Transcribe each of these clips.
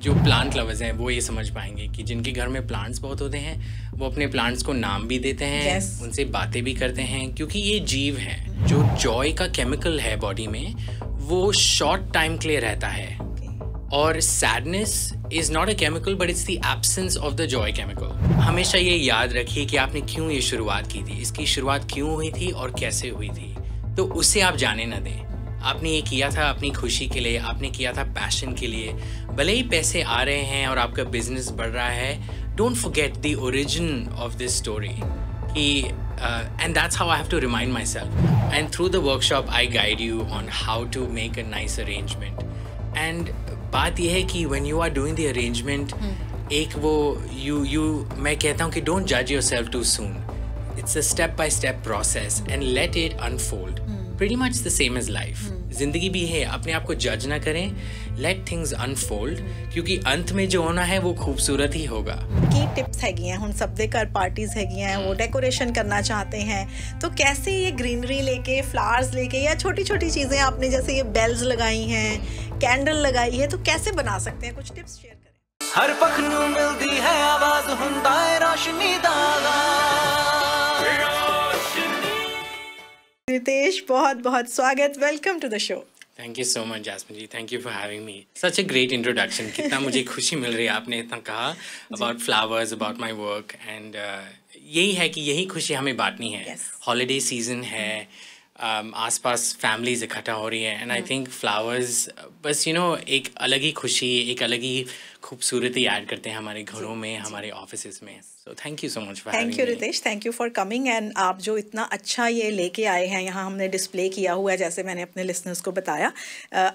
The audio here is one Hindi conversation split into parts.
जो प्लांट लवर्स हैं वो ये समझ पाएंगे कि जिनके घर में प्लांट्स बहुत होते हैं वो अपने प्लांट्स को नाम भी देते हैं, उनसे बातें भी करते हैं, क्योंकि ये जीव हैं। जो जॉय का केमिकल है बॉडी में वो शॉर्ट टाइम के लिए रहता है, और sadness is not a chemical but it's the absence of the Joy chemical. हमेशा ये याद रखिए कि आपने क्यों ये शुरुआत की थी, इसकी शुरुआत क्यों हुई थी और कैसे हुई थी, तो उससे आप जाने न दें। आपने ये किया था अपनी खुशी के लिए, आपने किया था पैशन के लिए। भले ही पैसे आ रहे हैं और आपका बिजनेस बढ़ रहा है, don't forget the origin of this story कि and that's how I have to remind myself. And through the workshop I guide you on how to make a nice arrangement. And बात यह है कि when you are doing the arrangement, एक वो मैं कहता हूँ कि don't judge yourself too soon. It's a step-by-step process and let it unfold. Pretty much the same as life. जिंदगी भी है, अपने आप को जज ना करें, let things unfold, क्योंकि अंत में जो होना है वो खूबसूरत ही होगा। की टिप्स हैगी हैं, हुण सब दे घर पार्टीज हैगी हैं, वो डेकोरेशन करना चाहते हैं, तो कैसे ये ग्रीनरी लेके, फ्लावर्स लेके, या छोटी छोटी चीज़ें आपने जैसे ये बेल्स लगाई हैं, कैंडल लगाई है, तो कैसे बना सकते हैं? कुछ टिप्स शेयर करें। हर पख नूं मिलदी है आवाज़, हुंदा है रोशनी दा रितेश, बहुत बहुत स्वागत, welcome to the show. Thank you so much Jasmine ji, thank you for having me. Such a great introduction. कितना मुझे खुशी मिल रही है, आपने इतना कहा about flowers, about my work, and यही है कि यही खुशी हमें बांटनी है। हॉलीडे सीजन है, आसपास फैमिलीज इकट्ठा हो रही है, एंड आई थिंक फ्लावर्स बस एक अलग ही खुशी, एक अलग ही खूबसूरती ऐड करते हैं हमारे घरों में, हमारे ऑफिसेस में। So thank you so much for thank you Ritesh, thank you for coming. And आप जो इतना अच्छा ये लेके आए हैं, यहाँ हमने डिस्प्ले किया हुआ है, जैसे मैंने अपने लिसनर्स को बताया।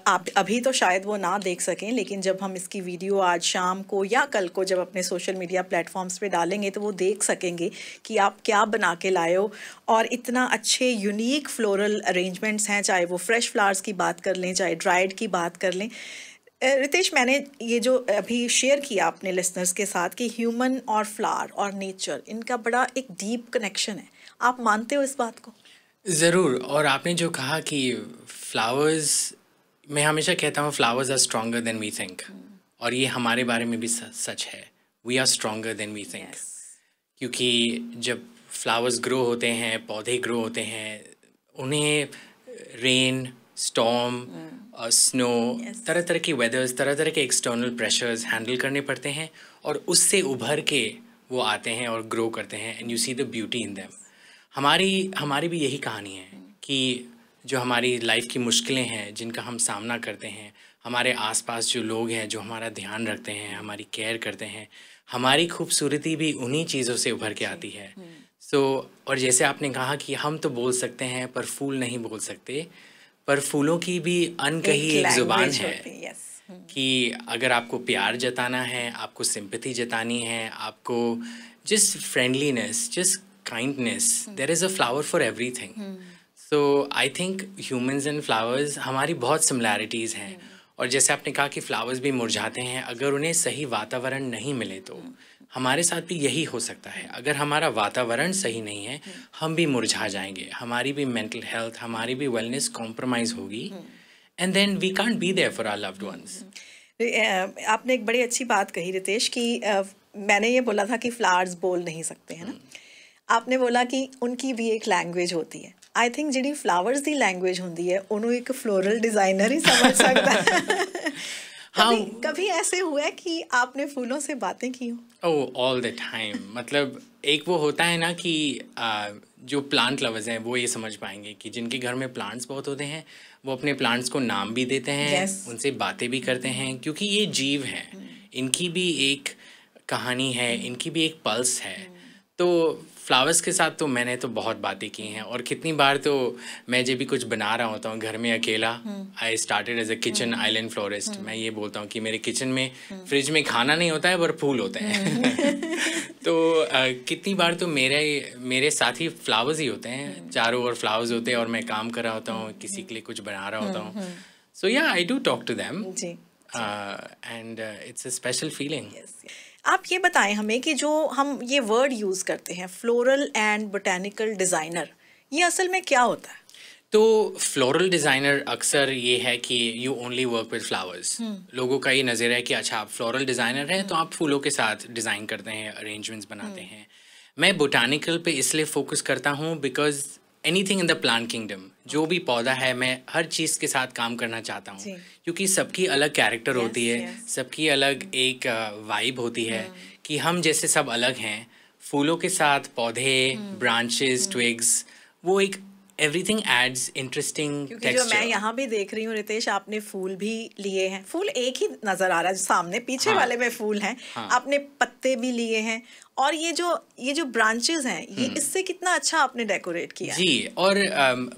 आप अभी तो शायद वो ना देख सकें, लेकिन जब हम इसकी वीडियो आज शाम को या कल को जब अपने सोशल मीडिया प्लेटफॉर्म्स पे डालेंगे तो वो देख सकेंगे कि आप क्या बना के लाए हो। और इतना अच्छे यूनिक फ्लोरल अरेंजमेंट्स हैं, चाहे वो फ्रेश फ्लावर्स की बात कर लें, चाहे ड्राइड की बात कर लें। रितेश, मैंने ये जो अभी शेयर किया अपने लिसनर्स के साथ कि ह्यूमन और फ्लावर और नेचर, इनका बड़ा एक डीप कनेक्शन है, आप मानते हो इस बात को? ज़रूर। और आपने जो कहा कि फ्लावर्स, मैं हमेशा कहता हूँ flowers are stronger than we think, और ये हमारे बारे में भी सच है। We are stronger than we think, क्योंकि जब फ्लावर्स ग्रो होते हैं, पौधे ग्रो होते हैं, उन्हें रेन, स्टॉर्म, स्नो, तरह तरह की वेदर्स, तरह तरह के एक्सटर्नल प्रेशर्स हैंडल करने पड़ते हैं, और उससे उभर के वो आते हैं और ग्रो करते हैं, and you see the beauty in them. हमारी भी यही कहानी है कि जो हमारी लाइफ की मुश्किलें हैं, जिनका हम सामना करते हैं, हमारे आसपास जो लोग हैं जो हमारा ध्यान रखते हैं, हमारी केयर करते हैं, हमारी खूबसूरती भी उन्हीं चीज़ों से उभर के आती है। और जैसे आपने कहा कि हम तो बोल सकते हैं पर फूल नहीं बोल सकते, पर फूलों की भी अनकही एक ज़ुबान है कि अगर आपको प्यार जताना है, आपको सिंपैथी जतानी है, आपको just friendliness, just kindness, there is a flower for everything. So I think humans and flowers, हमारी बहुत सिमिलैरिटीज़ हैं। और जैसे आपने कहा कि फ्लावर्स भी मुरझाते हैं, अगर उन्हें सही वातावरण नहीं मिले तो हमारे साथ भी यही हो सकता है। अगर हमारा वातावरण सही नहीं है, हम भी मुरझा जाएंगे, हमारी भी मेंटल हेल्थ, हमारी भी वेलनेस कॉम्प्रोमाइज़ होगी, and then we can't be there for our loved ones. आपने एक बड़ी अच्छी बात कही रितेश कि मैंने ये बोला था कि फ्लावर्स बोल नहीं सकते, है ना? आपने बोला कि उनकी भी एक लैंग्वेज होती है। आई थिंक जिहड़ी फ्लावर्स दी लैंग्वेज होंदी है, उन्हों एक फ्लोरल डिज़ाइनर ही समझ सकता है। कभी ऐसे हुआ है कि आपने फूलों से बातें की हो? ओह, ऑल द टाइम। मतलब एक वो होता है ना कि जो प्लांट लवर्स हैं वो ये समझ पाएंगे कि जिनके घर में प्लांट्स बहुत होते हैं वो अपने प्लांट्स को नाम भी देते हैं, उनसे बातें भी करते हैं, क्योंकि ये जीव हैं, इनकी भी एक कहानी है, इनकी भी एक पल्स है। तो फ्लावर्स के साथ तो मैंने तो बहुत बातें की हैं, और कितनी बार तो मैं जब भी कुछ बना रहा होता हूँ घर में अकेला, I started as a kitchen island florist. मैं ये बोलता हूँ कि मेरे किचन में फ्रिज में खाना नहीं होता है पर फूल होते हैं। तो कितनी बार तो मेरे साथ ही फ्लावर्स ही होते हैं, चारों ओर फ्लावर्स होते हैं, और मैं काम कर रहा होता हूँ, किसी के लिए कुछ बना रहा होता हूँ। So yeah, I do talk to them, and it's a special feeling. आप ये बताएं हमें कि जो हम ये वर्ड यूज़ करते हैं फ्लोरल एंड बोटेनिकल डिज़ाइनर, ये असल में क्या होता है? तो फ्लोरल डिज़ाइनर अक्सर ये है कि you only work with flowers. लोगों का ये नज़रिया है कि अच्छा आप फ्लोरल डिज़ाइनर हैं तो आप फूलों के साथ डिज़ाइन करते हैं, अरेंजमेंट्स बनाते हैं। मैं बोटानिकल पे इसलिए फोकस करता हूँ because anything in the plant kingdom, जो भी पौधा है मैं हर चीज़ के साथ काम करना चाहता हूँ, क्योंकि सबकी अलग कैरेक्टर होती है, सबकी अलग एक वाइब होती है कि हम जैसे सब अलग हैं। फूलों के साथ पौधे, ब्रांचेस, ट्विग्स, वो एक एवरीथिंग एड्स इंटरेस्टिंग क्योंकि जो मैं यहाँ भी देख रही हूँ रितेश, आपने फूल भी लिए हैं। फूल एक ही नजर आ रहा है, सामने पीछे वाले में फूल हैं। आपने पत्ते भी लिए हैं और ये जो ब्रांचेस हैं, ये इससे कितना अच्छा आपने डेकोरेट किया जी। और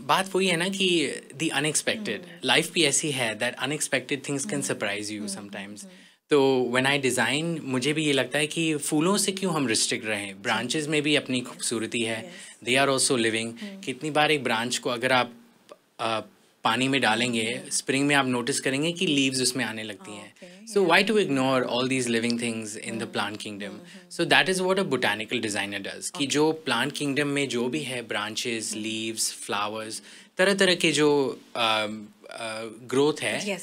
बात वही है ना कि द अनएक्सपेक्टेड, लाइफ भी ऐसी है that unexpected things can surprise you sometimes. तो व्हेन आई डिज़ाइन, मुझे भी ये लगता है कि फूलों से क्यों हम रिस्ट्रिक्ट रहें, ब्रांचेस में भी अपनी खूबसूरती है, दे आर ऑल्सो लिविंग। कितनी बार एक ब्रांच को अगर आप पानी में डालेंगे, स्प्रिंग में आप नोटिस करेंगे कि लीव्स उसमें आने लगती हैं। So why to ignore all these living things in the plant kingdom? So that is what a botanical designer does, कि जो प्लांट किंगडम में जो भी है, ब्रांचेस, लीव्स, फ्लावर्स, तरह तरह के जो ग्रोथ है,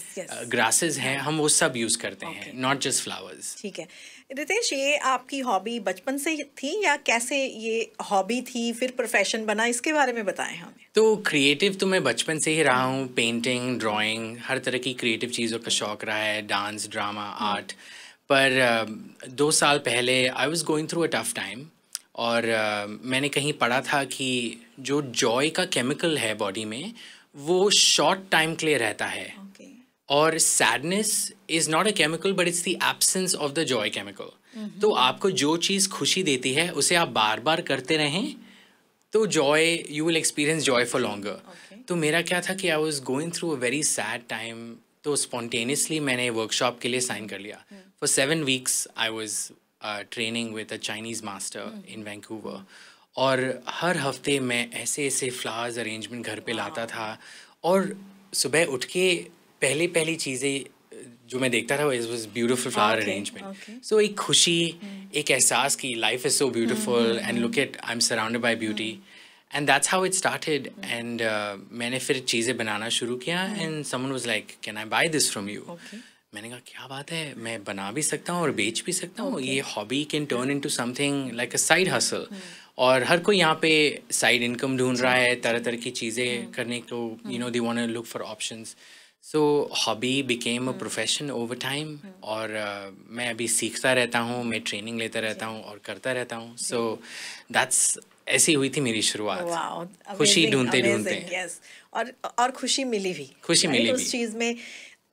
ग्रासेस हैं, हम वो सब यूज़ करते हैं, नॉट जस्ट फ्लावर्स। ठीक है रितेश, ये आपकी हॉबी बचपन से थी या कैसे ये हॉबी थी फिर प्रोफेशन बना, इसके बारे में बताएं हमें। तो क्रिएटिव तो मैं बचपन से ही रहा हूँ, पेंटिंग, ड्राइंग, हर तरह की क्रिएटिव चीज़ों का शौक़ रहा है, डांस, ड्रामा, आर्ट। पर 2 साल पहले I was going through a tough time और मैंने कहीं पढ़ा था कि जो जॉय का केमिकल है बॉडी में, वो शॉर्ट टाइम के लिए रहता है। और sadness is not a chemical but it's the absence of the Joy chemical. तो आपको जो चीज़ खुशी देती है उसे आप बार बार करते रहें तो Joy, you will experience Joy for longer. तो मेरा क्या था कि I was going through a very sad time, तो स्पॉन्टेनियसली मैंने वर्कशॉप के लिए साइन कर लिया। For 7 weeks I was training with a Chinese master in Vancouver, और हर हफ्ते मैं ऐसे ऐसे फ्लावर्स अरेंजमेंट घर पे लाता था, और सुबह उठ के पहली चीज़ें जो मैं देखता था, it was beautiful flower arrangement. So एक खुशी, एक एहसास कि life is so beautiful and look at, I am surrounded by beauty, and that's how it started. And मैंने फिर चीज़ें बनाना शुरू किया and someone was like, can I buy this from you? मैंने कहा क्या बात है, मैं बना भी सकता हूँ और बेच भी सकता हूँ। ये hobby can turn into something like a side hustle. और हर कोई यहाँ पे साइड इनकम ढूंढ रहा है, तरह तरह की चीज़ें करने को, you know, they want to look for options. So hobby became a profession over time, और मैं अभी सीखता रहता हूँ, मैं ट्रेनिंग लेता रहता हूँ और करता रहता हूँ। सो दैट्स, ऐसी हुई थी मेरी शुरुआत, खुशी ढूंढते ढूंढते। यस, और खुशी मिली भी, खुशी मिली उस चीज़ में।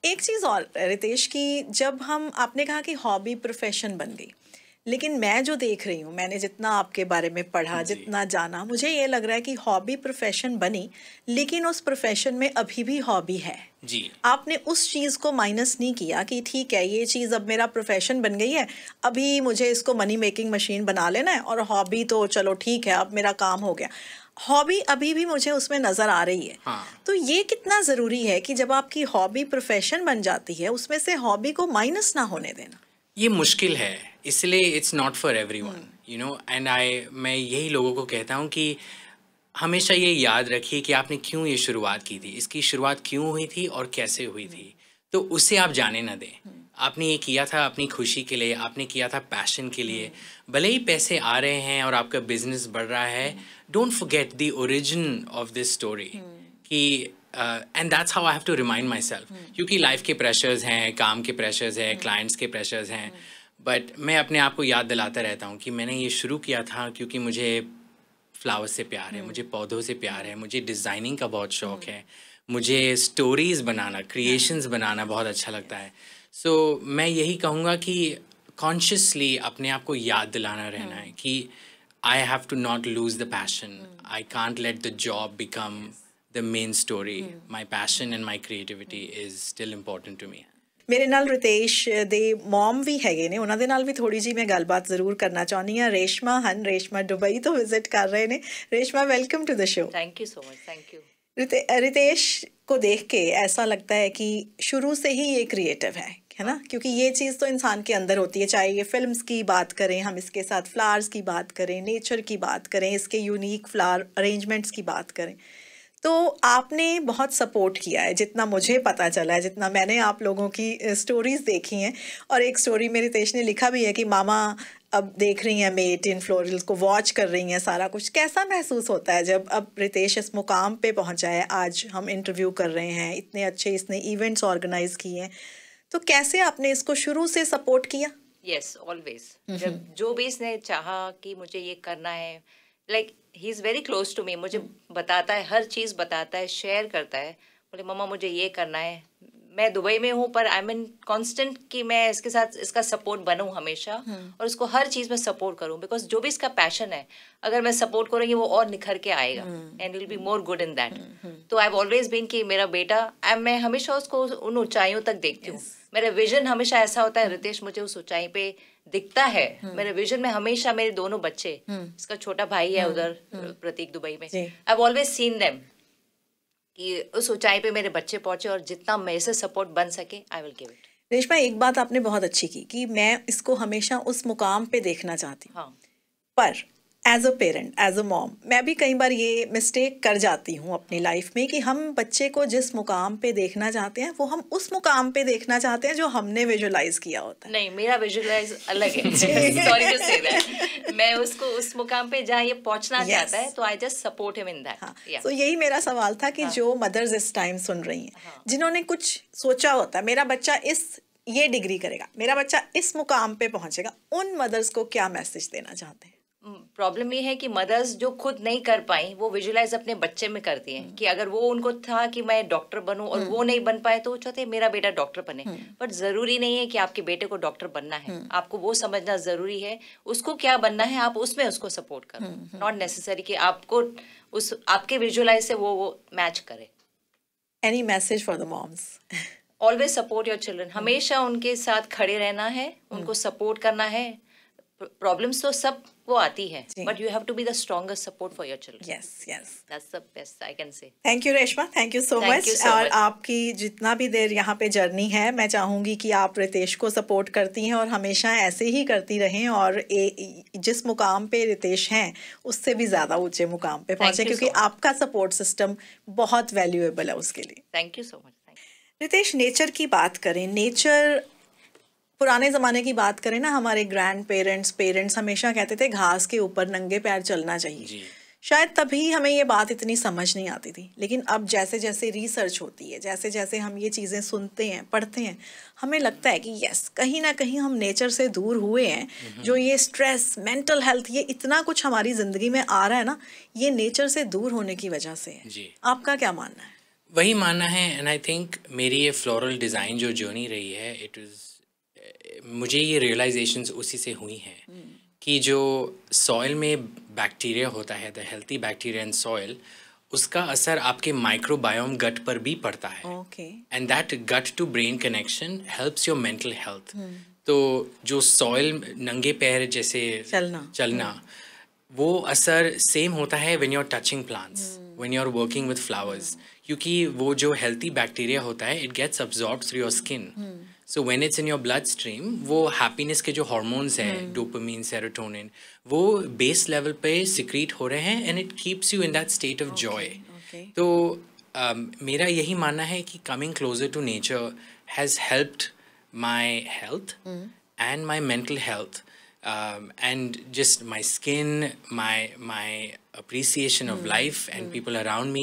एक चीज़ और रितेश की, जब हम, आपने कहा कि हॉबी प्रोफेशन बन गई, लेकिन मैं जो देख रही हूँ, मैंने जितना आपके बारे में पढ़ा, जितना जाना, मुझे ये लग रहा है कि हॉबी प्रोफेशन बनी, लेकिन उस प्रोफेशन में अभी भी हॉबी है जी। आपने उस चीज़ को माइनस नहीं किया कि ठीक है ये चीज़ अब मेरा प्रोफेशन बन गई है, अभी मुझे इसको मनी मेकिंग मशीन बना लेना है, और हॉबी तो चलो ठीक है, अब मेरा काम हो गया। हॉबी अभी भी मुझे उसमें नज़र आ रही है। तो ये कितना ज़रूरी है कि जब आपकी हॉबी प्रोफेशन बन जाती है, उसमें से हॉबी को माइनस ना होने देना। ये मुश्किल है, इसलिए it's not for everyone, you know. And मैं यही लोगों को कहता हूँ कि हमेशा ये याद रखिए कि आपने क्यों ये शुरुआत की थी, इसकी शुरुआत क्यों हुई थी और कैसे हुई थी, तो उसे आप जाने ना दें। आपने ये किया था अपनी खुशी के लिए, आपने किया था पैशन के लिए। भले ही पैसे आ रहे हैं और आपका बिजनेस बढ़ रहा है, don't forget the origin of this story. कि and that's how I have to remind myself, क्योंकि लाइफ के प्रेशर्स हैं, काम के प्रेशर्स हैं, क्लाइंट्स के प्रेशर्स हैं, बट मैं अपने आप को याद दिलाता रहता हूँ कि मैंने ये शुरू किया था क्योंकि मुझे फ्लावर्स से प्यार है, मुझे पौधों से प्यार है, मुझे डिज़ाइनिंग का बहुत शौक़ है, मुझे स्टोरीज़ बनाना, क्रिएशंस बनाना बहुत अच्छा लगता है। सो मैं यही कहूँगा कि कॉन्शियसली अपने आप को याद दिलाना रहना है कि I have to not lose the passion, I can't let the job become the main story. My passion and my creativity is still important to me. मेरे नाल रितेश दे मॉम भी हैगे ने, उन्हां दे नाल भी थोड़ी जी मैं गलबात जरूर करना चाहनी हाँ। रेशमा हन, रेशमा दुबई तो विजिट कर रहे ने। Reshma, welcome to the show. Thank you so much. Thank you. Ritesh को देख के ऐसा लगता है कि शुरू से ही ये क्रिएटिव है ना, क्योंकि ये चीज़ तो इंसान के अंदर होती है, चाहे ये फिल्म्स की बात करें, हम इसके साथ फ्लावर्स की बात करें, नेचर की बात करें, इसके यूनिक फ्लावर अरेंजमेंट्स की बात करें, तो आपने बहुत सपोर्ट किया है, जितना मुझे पता चला है, जितना मैंने आप लोगों की स्टोरीज देखी हैं। और एक स्टोरी में रितेश ने लिखा भी है कि मामा अब देख रही हैं मेट इन फ्लोरल्स को, वॉच कर रही हैं सारा कुछ। कैसा महसूस होता है जब अब रितेश इस मुकाम पे पहुंचा है, आज हम इंटरव्यू कर रहे हैं, इतने अच्छे इसने इवेंट्स ऑर्गेनाइज किए हैं, तो कैसे आपने इसको शुरू से सपोर्ट किया? Yes, always. जब जो भी इसने चाहा कि मुझे ये करना है, like he is very close to me, मुझे बताता है, हर चीज़ बताता है, शेयर करता है। बोले मम्मा मुझे ये करना है, मैं दुबई में हूँ पर आई मीन कांस्टेंट कि मैं इसके साथ इसका सपोर्ट बनूँ हमेशा और उसको हर चीज़ में सपोर्ट करूँ, बिकॉज जो भी इसका पैशन है अगर मैं सपोर्ट करूँगी वो और निखर के आएगा and will be more good in that. तो आई हैव ऑलवेज बीन कि मेरा बेटा, मैं हमेशा उसको उन ऊंचाइयों तक देखती हूँ। मेरा विजन हमेशा ऐसा होता है, रितेश मुझे उस ऊंचाई पे दिखता है। मेरे विजन में हमेशा मेरे दोनों बच्चे, इसका छोटा भाई है उधर प्रतीक दुबई में, I have always seen them कि उस ऊंचाई पे मेरे बच्चे पहुंचे और जितना मेरे से सपोर्ट बन सके I will give it. Reshma, एक बात आपने बहुत अच्छी की कि मैं इसको हमेशा उस मुकाम पे देखना चाहती हूँ। हाँ। पर as a parent, as a mom, मैं भी कई बार ये मिस्टेक कर जाती हूँ अपनी लाइफ में कि हम बच्चे को जिस मुकाम पे देखना चाहते हैं वो हम उस मुकाम पे देखना चाहते हैं जो हमने विजुलाइज किया होता है। नहीं, मेरा विजुलाइज अलग है। Sorry to say that. मैं उसको उस मुकाम पे जहाँ ये पहुंचना चाहता है तो I just support him in that. तो यही मेरा सवाल था कि जो मदर्स इस टाइम सुन रही हैं, जिन्होंने कुछ सोचा होता है मेरा बच्चा ये डिग्री करेगा, मेरा बच्चा इस मुकाम पे पहुंचेगा, उन मदर्स को क्या मैसेज देना चाहते हैं? प्रॉब्लम ये है कि मदर्स जो खुद नहीं कर पाई वो विजुलाइज अपने बच्चे में करती हैं कि अगर वो उनको था कि मैं डॉक्टर बनूं और वो नहीं बन पाए तो वो चाहते हैं मेरा बेटा डॉक्टर बने। बट जरूरी नहीं है कि आपके बेटे को डॉक्टर बनना है, आपको वो समझना जरूरी है उसको क्या बनना है, आप उसमें उसको सपोर्ट करो। नॉट नेसेसरी कि आपको उस आपके विजुलाइज से वो मैच करे। Any message for the moms? Always support your children, हमेशा उनके साथ खड़े रहना है, उनको सपोर्ट करना है। प्रॉब्लम्स तो सब वो आती है, but you have to be the strongest support for your children. Yes, yes, that's the best I can say. Thank you Reshma, thank you so much. और आपकी जितना भी देर यहाँ पे जर्नी है, मैं चाहूँगी कि आप रितेश को सपोर्ट करती हैं और हमेशा ऐसे ही करती रहें और जिस मुकाम पे रितेश हैं उससे भी ज़्यादा ऊंचे मुकाम पे पहुँचे, क्योंकि आपका सपोर्ट सिस्टम बहुत वैल्यूएबल है उसके लिए। Thank you so much. Ritesh, nature की बात करें, नेचर पुराने ज़माने की बात करें ना, हमारे ग्रैंड पेरेंट्स हमेशा कहते थे घास के ऊपर नंगे पैर चलना चाहिए। शायद तभी हमें ये बात इतनी समझ नहीं आती थी, लेकिन अब जैसे जैसे रिसर्च होती है, जैसे जैसे हम ये चीज़ें सुनते हैं, पढ़ते हैं, हमें लगता है कि यस, कहीं ना कहीं हम नेचर से दूर हुए हैं। जो ये स्ट्रेस, मेंटल हेल्थ, ये इतना कुछ हमारी ज़िंदगी में आ रहा है ना, ये नेचर से दूर होने की वजह से है। आपका क्या मानना है? वही मानना है, एंड आई थिंक मेरी ये फ्लोरल डिज़ाइन जो जर्नी रही है, इट वाज, मुझे ये रियलाइजेशंस उसी से हुई हैं कि जो सॉइल में बैक्टीरिया होता है, the healthy bacteria in soil, उसका असर आपके माइक्रोबायोम गट पर भी पड़ता है। And that gut to brain connection helps your mental health. तो जो सॉइल नंगे पैर जैसे चलना वो असर सेम होता है when you are touching plants, when you are working with flowers, क्योंकि वो जो हेल्थी बैक्टीरिया होता है it gets absorbed through your skin. So when it's in your blood stream, वो हैप्पीनेस के जो हार्मोन्स हैं, डोपामिन, सेरोटोनिन, वो बेस लेवल पे सिक्रीट हो रहे हैं and it keeps you in that state of joy. तो मेरा यही मानना है कि coming closer to nature has helped my health and my mental health, and just my skin, my appreciation of life and people around me.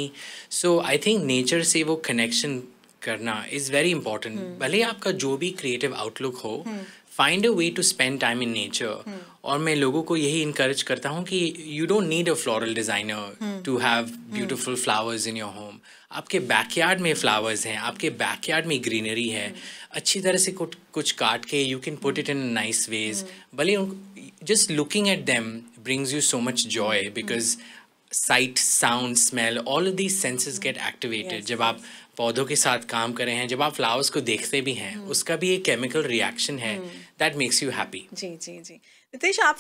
So I think nature से वो connection करना is very important. भले आपका जो भी creative outlook हो, find a way to spend time in nature. और मैं लोगों को यही encourage करता हूँ कि you don't need a floral designer to have beautiful flowers in your home. आपके बैकयार्ड में फ्लावर्स हैं, आपके बैकयार्ड में ग्रीनरी है, अच्छी तरह से कुछ काट के you can put it in nice vase. भले just looking at them brings you so much joy, because sight, sound, smell, all of these senses get activated. जब आप पौधों के साथ काम कर रहे हैं, जब आप फ्लावर्स को देखते भी हैं, उसका भी एक केमिकल रिएक्शन है दैट मेक्स यू हैप्पी। जी जी जी। रितेश, आप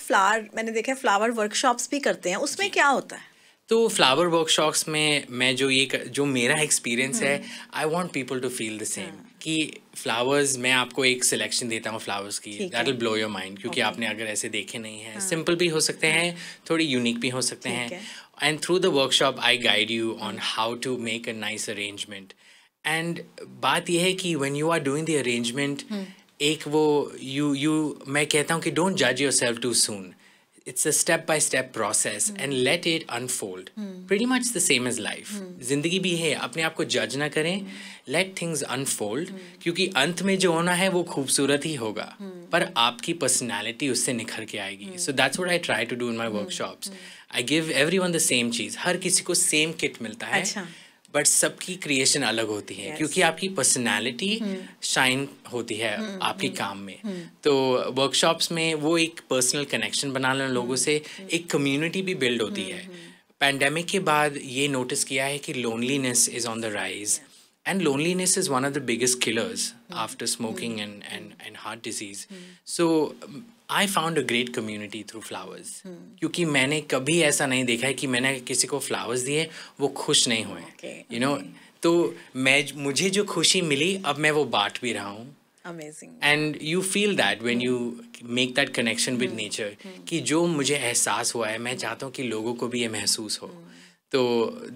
मैंने देखा फ्लावर वर्कशॉप्स भी करते हैं, उसमें क्या होता है? तो फ्लावर वर्कशॉप्स में मैं जो मेरा एक्सपीरियंस है, I want people to feel the same कि फ्लावर्स, मैं आपको एक सिलेक्शन देता हूँ फ्लावर्स की, that will blow your mind, क्योंकि आपने अगर ऐसे देखे नहीं हैं, सिंपल भी हो सकते हैं, थोड़ी यूनिक भी हो सकते हैं, and through the workshop I guide you on how to make a nice arrangement. And बात यह है कि when you are doing the arrangement, एक वो मैं कहता हूँ कि डोंट जज yourself too soon. It's a step-by-step process and let it unfold. Pretty much the same as life. जिंदगी भी है, अपने आप को जज ना करें, let things unfold, क्योंकि अंत में जो होना है वो खूबसूरत ही होगा, पर आपकी पर्सनालिटी उससे निखर के आएगी. So that's what I try to do in my workshops. I give everyone the same चीज़, हर किसी को सेम किट मिलता है, बट सबकी क्रिएशन अलग होती है, क्योंकि आपकी पर्सनालिटी शाइन होती है आपके काम में. तो वर्कशॉप्स में वो एक पर्सनल कनेक्शन बनाना लोगों से, एक कम्युनिटी भी बिल्ड होती है. पैंडेमिक के बाद ये नोटिस किया है कि loneliness is on the rise, and loneliness is one of the biggest killers after smoking and heart disease. So I found a great community through flowers. क्योंकि मैंने कभी ऐसा नहीं देखा है कि मैंने किसी को flowers दिए वो खुश नहीं हुए, you know. तो मुझे जो खुशी मिली अब मैं वो बांट भी रहा हूँ. Amazing. And you feel that when you make that connection with nature, कि जो मुझे एहसास हुआ है मैं चाहता हूँ कि लोगों को भी ये महसूस हो. तो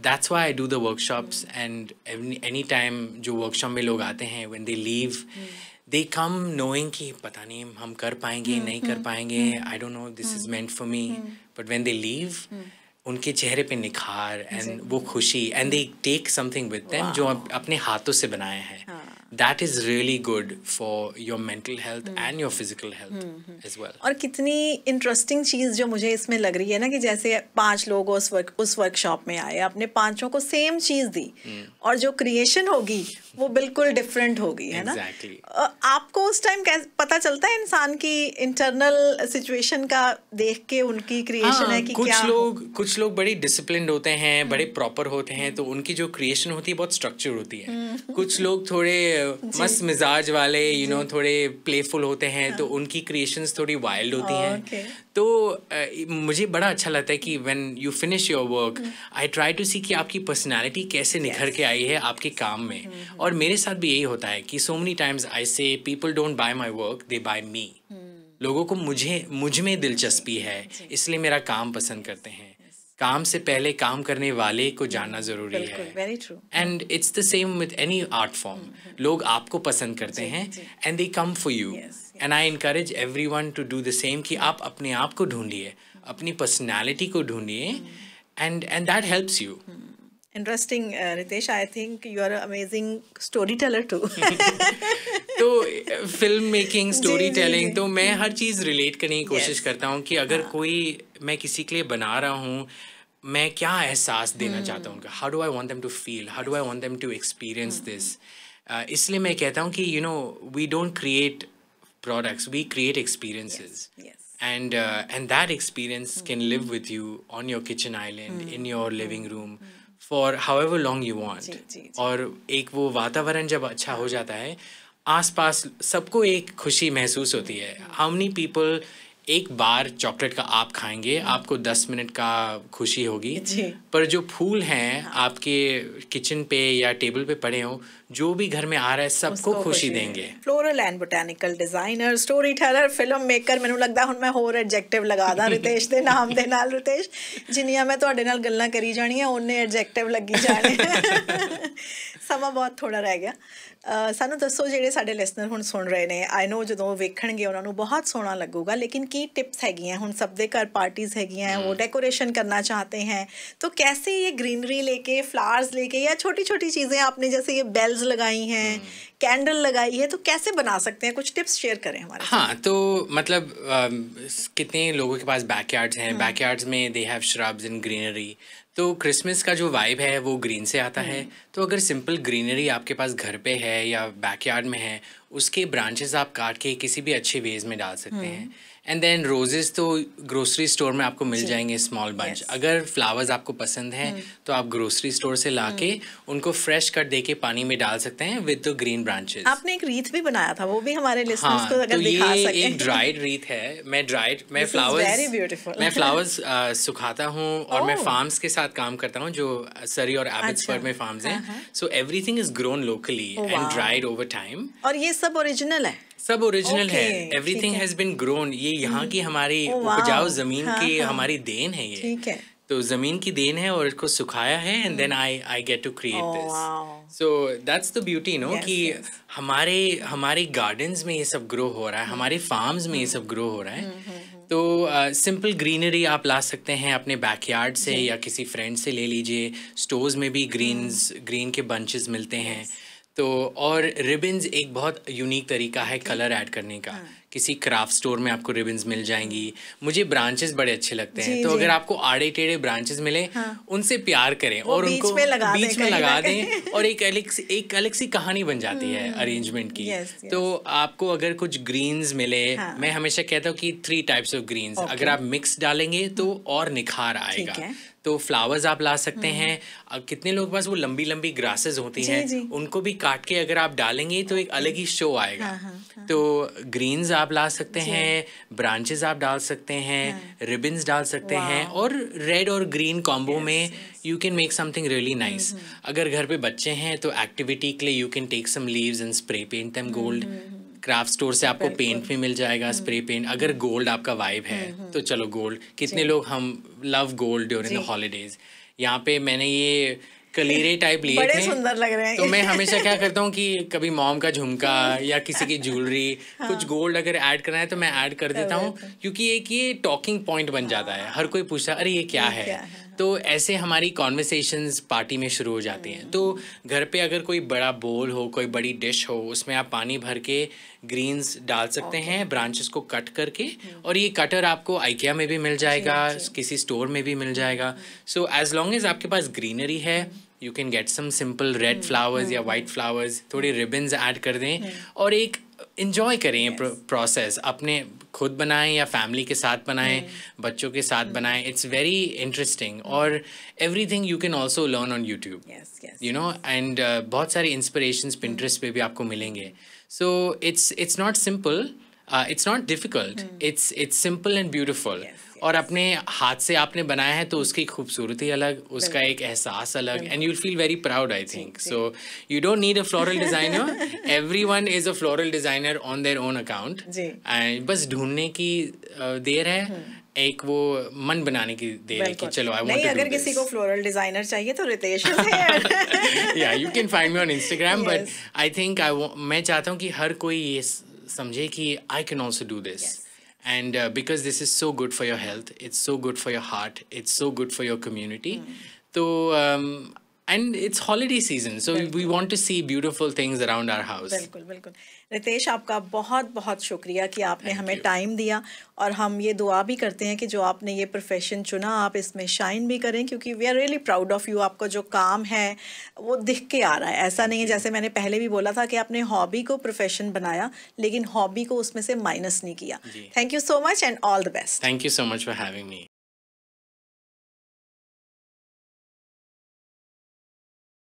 that's why I do the workshops, and any time जो workshop में लोग आते हैं, when they leave, they come knowing कि पता नहीं हम कर पाएंगे नहीं कर पाएंगे, I don't know, this is meant for me, but when they leave, उनके चेहरे पे निखार and वो खुशी, and they take something with them जो अपने हाथों से बनाए हैं. That is really good for your mental health and your physical health as well. और कितनी इंटरेस्टिंग चीज़ जो मुझे इसमें लग रही है ना, कि जैसे 5 लोग उस वर्कशॉप में आए, अपने 5 को सेम चीज़ दी, और जो क्रिएशन होगी वो बिल्कुल डिफरेंट होगी, है ना. Exactly. आपको उस टाइम पता चलता है इंसान की इंटरनल सिचुएशन का देख के उनकी क्रिएशन है कि कुछ लोग बड़े डिसिप्लिन्ड होते हैं, बड़े प्रॉपर होते हैं, तो उनकी जो क्रिएशन होती है बहुत स्ट्रक्चर होती है. कुछ लोग थोड़े मस्त मिजाज वाले, यू नो, थोड़े प्लेफुल होते हैं, तो उनकी क्रिएशंस थोड़ी वाइल्ड होती हैं. तो मुझे बड़ा अच्छा लगता है कि when you finish your work, I try to see कि आपकी पर्सनालिटी कैसे निखर के आई है आपके काम में. और मेरे साथ भी यही होता है कि so many times I say people don't buy my work, they buy me. लोगों को मुझ में दिलचस्पी है, इसलिए मेरा काम पसंद करते हैं. काम से पहले काम करने वाले को जानना जरूरी है. Very true. And it's the same with any art form. लोग आपको पसंद करते हैं and they come for you. And I encourage everyone to do the same, कि आप अपने आप को ढूंढिए, अपनी पर्सनालिटी को ढूंढिए, and that helps you. Interesting, Ritesh. I think you are an amazing storyteller too. तो फिल्म मेकिंग, स्टोरी टेलिंग, तो मैं हर चीज़ रिलेट करने की कोशिश करता हूँ कि अगर कोई मैं किसी के लिए बना रहा हूँ, मैं क्या एहसास देना चाहता हूँ, how do I want them to feel, how do I want them to experience this. इसलिए मैं कहता हूँ कि you know, we don't create products, we create experiences. And that experience can live with you on your kitchen island, in your living room, for however long you want. और एक वो वातावरण जब अच्छा हो जाता है, आसपास सबको एक खुशी महसूस होती है. How many people एक बार चॉकलेट का आप खाएंगे, आपको 10 मिनट का खुशी होगी, पर जो फूल हैं आपके किचन पे या टेबल पे पड़े हों, जो भी घर में आ रहा है सबको खुशी देंगे. Floral and botanical designer, story teller, film maker, ਮੈਨੂੰ ਲੱਗਦਾ ਹੁਣ ਮੈਂ ਹੋਰ ਐਡਜੈਕਟਿਵ ਲਗਾ ਦਾਂ ਰਿਤੇਸ਼ ਦੇ ਨਾਮ ਦੇ ਨਾਲ. ਰਿਤੇਸ਼, ਜਿੰਨੀਆਂ ਮੈਂ ਤੁਹਾਡੇ ਨਾਲ ਗੱਲਾਂ ਕਰੀ ਜਾਣੀਆਂ ਉਹਨੇ ਐਡਜੈਕਟਿਵ ਲੱਗੀ ਜਾਣੇ. ਸਮਾਂ ਬਹੁਤ ਥੋੜਾ ਰਹਿ ਗਿਆ. ਸਾਨੂੰ ਦੱਸੋ, ਜਿਹੜੇ ਸਾਡੇ ਲਿਸਨਰ ਹੁਣ ਸੁਣ ਰਹੇ ਨੇ, ਆਈ ਨੋ ਜਦੋਂ ਉਹ ਵੇਖਣਗੇ ਉਹਨਾਂ ਨੂੰ ਬਹੁਤ ਸੋਹਣਾ ਲੱਗੂਗਾ, लेकिन की टिप्स हैगी ਹੁਣ सब ਦੇ घर पार्टीज हैगी हैं, वो डेकोरेशन करना चाहते हैं, तो कैसे ये ग्रीनरी लेके, फ्लावर्स लेके, या छोटी छोटी चीज़ें आपने जैसे ये बेल्स लगाई हैं, कैंडल लगाई है, तो कैसे बना सकते हैं? कुछ टिप्स शेयर करें हमारे. हाँ, तो मतलब कितने लोगों के पास बैकयार्ड्स हैं, बैकयार्ड्स में they have shrubs and greenery. तो क्रिसमस का जो वाइब है वो ग्रीन से आता है. तो अगर सिंपल ग्रीनरी आपके पास घर पे है या बैकयार्ड में है, उसके ब्रांचेस आप काट के किसी भी अच्छे वेज में डाल सकते हैं. एंड देन रोजेस तो ग्रोसरी स्टोर में आपको मिल जाएंगे, स्मॉल बंच. अगर फ्लावर्स आपको पसंद हैं तो आप ग्रोसरी स्टोर से लाके उनको फ्रेश कट दे के पानी में डाल सकते हैं विद द ग्रीन branches. आपने एक रीथ भी बनाया था, वो भी हमारे लिसनर्स हाँ, को अगर तो दिखा ये सकें। एक ड्राइड रीथ है। मैं This is flowers very beautiful. मैं फ्लावर्स सुखाता हूँ और मैं Oh. फार्म्स के साथ काम करता हूँ जो सरी और एबट्सफर्ड अच्छा। में फार्म्स हैं। So everything is grown locally Oh, and wow. Dried over time. और ये सब ओरिजिनल है? सब ओरिजिनल है, Okay, एवरीथिंग ठीक है। Has been grown. ये यहाँ की हमारी Oh, wow. उपजाऊ जमीन हाँ, की हाँ। हमारी देन है ये। ठीक है। तो जमीन की देन है और इसको सुखाया है and then I get to create Oh, this. wow. So that's the beauty no Yes, कि yes. हमारे गार्डन्स में ये सब ग्रो हो रहा है, हमारे फार्म्स में ये सब ग्रो हो रहा है। तो सिंपल ग्रीनरी आप ला सकते हैं अपने बैकयार्ड से या किसी फ्रेंड से ले लीजिए। स्टोर्स में भी ग्रीन के बंचेस मिलते हैं। तो और रिबन्स एक बहुत यूनिक तरीका है कलर ऐड करने का। किसी क्राफ्ट स्टोर में आपको रिबन्स मिल जाएंगी। मुझे ब्रांचेस बड़े अच्छे लगते हैं, जी, तो जी। अगर आपको आड़े टेढ़े ब्रांचेस मिले उनसे प्यार करें वो और बीच उनको में लगा बीच दें में कहीं लगा ना दें कहीं। और एक अलग सी कहानी बन जाती है अरेंजमेंट की। Yes, yes. तो आपको अगर कुछ ग्रीन्स मिले, हाँ। मैं हमेशा कहता हूँ कि 3 टाइप्स ऑफ ग्रीन्स अगर आप मिक्स डालेंगे तो और निखार आएगा। है। तो फ्लावर्स आप ला सकते हैं। कितने लोगों के पास वो लंबी लंबी ग्रासेस होती जी, हैं, जी। उनको भी काट के अगर आप डालेंगे तो एक अलग ही शो आएगा। तो ग्रीन्स आप ला सकते हैं, ब्रांचेस आप डाल सकते हैं, रिबन्स डाल सकते हैं और रेड और ग्रीन कॉम्बो में you can make something really nice. अगर घर पे बच्चे हैं तो एक्टिविटी के लिए you can take some leaves and spray paint them gold. Craft store से आपको पेंट भी मिल जाएगा, स्प्रे पेंट। अगर गोल्ड आपका वाइब है तो चलो गोल्ड। कितने लोग हम love gold during the holidays. यहाँ पे मैंने ये कलीरे टाइप लिए बड़े थे, सुंदर लग रहे हैं। तो मैं हमेशा क्या करता हूँ कि कभी मॉम का झुमका या किसी की ज्वेलरी कुछ गोल्ड अगर ऐड करना है तो मैं ऐड कर देता हूँ, क्योंकि एक ये टॉकिंग पॉइंट बन जाता है। हर कोई पूछता है अरे ये क्या है। तो ऐसे हमारी कॉन्वर्सेशंस पार्टी में शुरू हो जाती हैं। तो घर पे अगर कोई बड़ा बोल हो, कोई बड़ी डिश हो, उसमें आप पानी भर के ग्रीन्स डाल सकते हैं, ब्रांचेस को कट करके। और ये कटर आपको आइकिया में भी मिल जाएगा, किसी स्टोर में भी मिल जाएगा। सो एज लॉन्ग एज आपके पास ग्रीनरी है, you can get some simple red flowers या वाइट फ्लावर्स, थोड़े रिबन्स ऐड कर दें और एक इंजॉय करें ये प्रोसेस। अपने खुद बनाएं या फैमिली के साथ बनाएं, बच्चों के साथ बनाएं। इट्स वेरी इंटरेस्टिंग और everything you can also learn on YouTube, you know. And बहुत सारे इंस्पिरेशंस पिंटरेस्ट पे भी आपको मिलेंगे। So it's not simple, it's not difficult, it's simple and beautiful. और अपने हाथ से आपने बनाया है तो उसकी खूबसूरती अलग, उसका एक एहसास अलग, and you'll feel very proud, I think. So you don't need a floral designer. Everyone is a floral designer on their own account. And बस ढूंढने की देर है, एक वो मन बनाने की देर है कि चलो I want to do this. अगर किसी को फ्लोरल डिजाइनर चाहिए तो Ritesh is here. Yeah, you can find me on Instagram, but I think मैं चाहता हूँ कि हर कोई ये समझे कि I can also do this. And because this is so good for your health, it's so good for your heart, it's so good for your community. So, and it's holiday season, so we want to see beautiful things around our house. बिल्कुल बिल्कुल। रितेश, आपका बहुत बहुत शुक्रिया कि आपने हमें टाइम दिया, और हम ये दुआ भी करते हैं कि जो आपने ये प्रोफेशन चुना आप इसमें शाइन भी करें, क्योंकि we are really proud of you. आपका जो काम है वो दिख के आ रहा है, ऐसा नहीं है जैसे मैंने पहले भी बोला था कि आपने हॉबी को प्रोफेशन बनाया लेकिन हॉबी को उसमें से माइनस नहीं किया। Thank you so much and all the best. Thank you so much for having me.